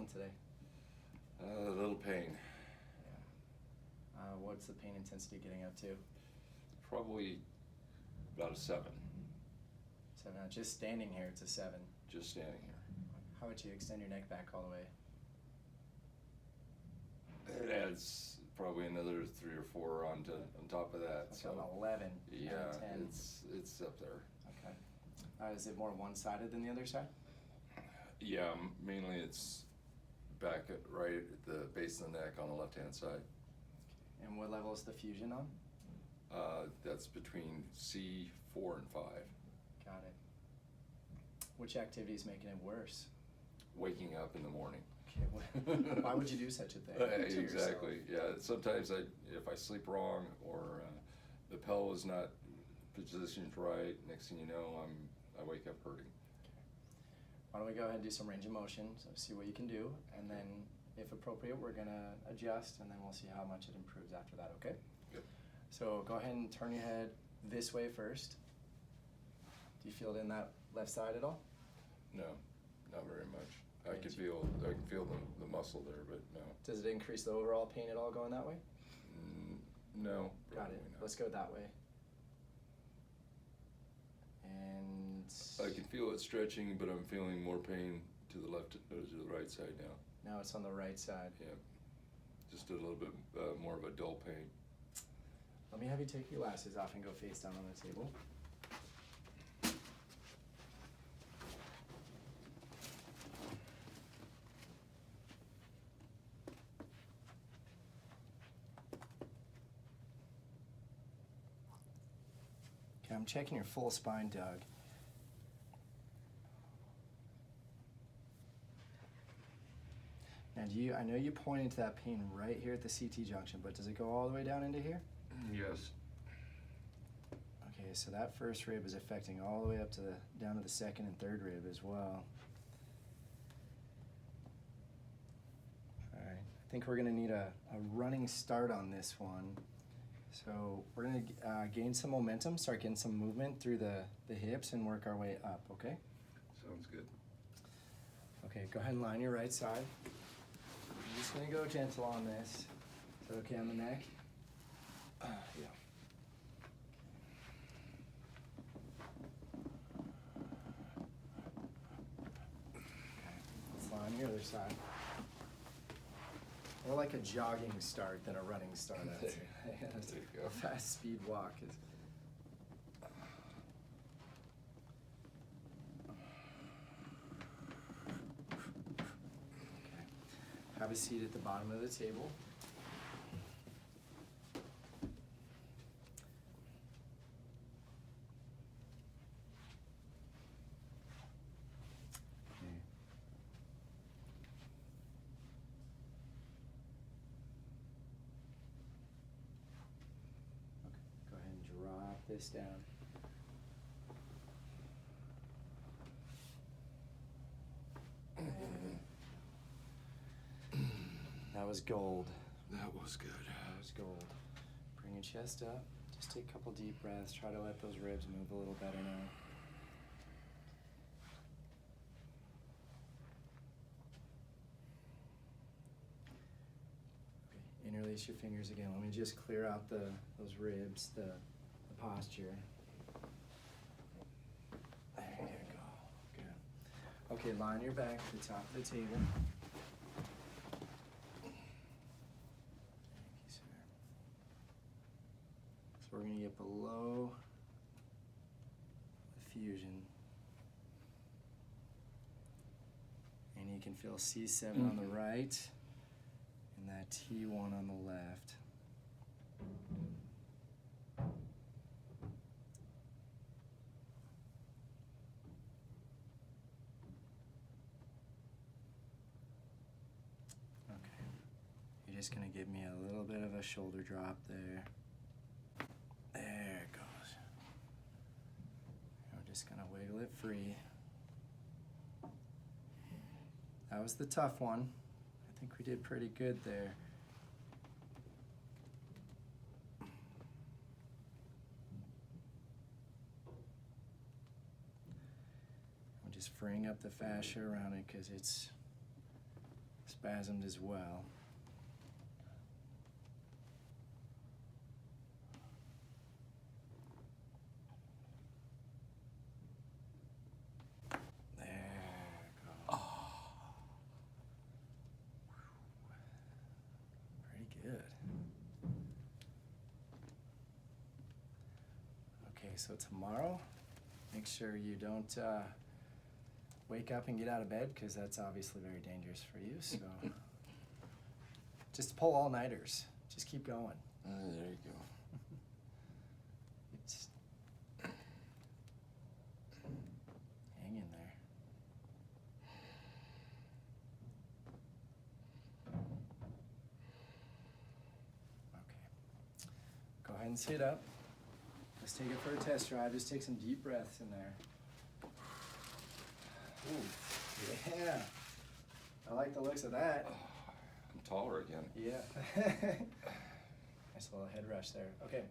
feeling today? A little pain. Yeah. What's the pain intensity getting up to? Probably about a 7. 7. Just standing here, it's a 7. Just standing here. How would you extend your neck back all the way? It adds probably another 3 or 4 on top of that. Like an 11. Yeah, and a 10. it's up there. Okay. Is it more one-sided than the other side? Yeah, mainly it's back right at the base of the neck on the left-hand side. And what level is the fusion on? That's between C4 and 5. Got it. Which activity is making it worse? Waking up in the morning. Okay. Why would you do such a thing? Exactly. Yeah. Sometimes if I sleep wrong or the pillow is not positioned right, next thing you know, I wake up hurting. Why don't we go ahead and do some range of motion, so see what you can do, and then if appropriate, we're gonna adjust, and then we'll see how much it improves after that, okay? Good. So go ahead and turn your head this way first. Do you feel it in that left side at all? No, not very much. I can feel the muscle there, but no. Does it increase the overall pain at all going that way? No. Got it. Not. Let's go that way. And I can feel it stretching, but I'm feeling more pain to the left, to the right side now. now it's on the right side. Yeah, just a little bit more of a dull pain. Let me have you take your glasses off and go face down on the table. Okay, I'm checking your full spine, Doug. Now, I know you pointed to that pain right here at the CT junction, but does it go all the way down into here? Yes. Okay, so that first rib is affecting all the way up to down to the second and third rib as well. All right, I think we're gonna need a running start on this one. So we're gonna gain some momentum, start getting some movement through the hips and work our way up, okay? Sounds good. Okay, go ahead and line your right side. I'm just gonna go gentle on this. Is that okay on the neck? Yeah. Let's line your other side. More like a jogging start than a running start. There you go. A fast speed walk is. Okay. Have a seat at the bottom of the table. Drop this down. That was gold. That was good. That was gold. Bring your chest up. Just take a couple deep breaths. Try to let those ribs move a little better now. Interlace your fingers again. Let me just clear out those ribs, the posture. There you go. Good. Okay, line your back to the top of the table. Thank you, sir. So we're going to get below the fusion. And you can feel C7 on the right. And that T1 on the left. Okay. You're just going to give me a little bit of a shoulder drop there. There it goes. And we're just going to wiggle it free. That was the tough one. I think we did pretty good there. I'm just freeing up the fascia around it because it's spasmed as well. There we go. Pretty good. Okay, so tomorrow, make sure you don't wake up and get out of bed, because that's obviously very dangerous for you. So just pull all-nighters. Just keep going. There you go. It's hang in there. Okay. Go ahead and sit up. Let's take it for a test drive. Just take some deep breaths in there. Ooh, yeah. I like the looks of that. I'm taller again. Yeah. Nice little head rush there. Okay.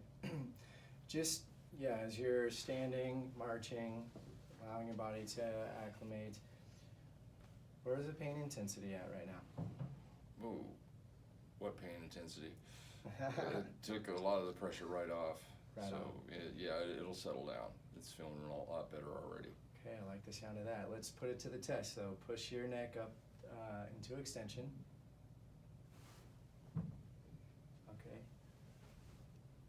Just, yeah, as you're standing, marching, allowing your body to acclimate, where's the pain intensity at right now? Ooh, what pain intensity? It took a lot of the pressure right off. Right so, on. it'll settle down. It's feeling a lot better already. Okay, I like the sound of that. Let's put it to the test. So push your neck up into extension. Okay.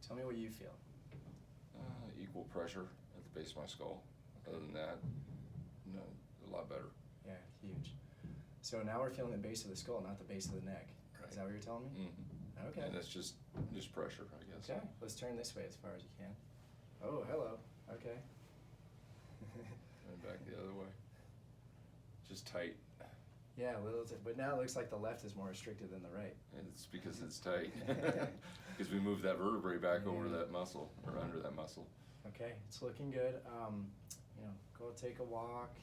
Tell me what you feel. Equal pressure at the base of my skull. Other than that, no, a lot better. Yeah, huge. So now we're feeling the base of the skull, not the base of the neck. Right. Is that what you're telling me? Mm-hmm. Okay. And that's just pressure, I guess. Okay, let's turn this way as far as you can. Oh, hello. Okay. And back the other way. Just tight. Yeah, a little, but now it looks like the left is more restricted than the right. It's because it's tight. Because we moved that vertebrae back over to that muscle, or under that muscle. Okay, it's looking good. Go take a walk.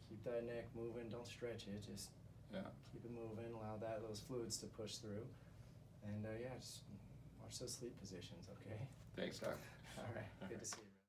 Keep that neck moving. Don't stretch it. Just keep it moving. Allow those fluids to push through. And just watch those sleep positions, okay? Thanks, Doc. All right, good to see you.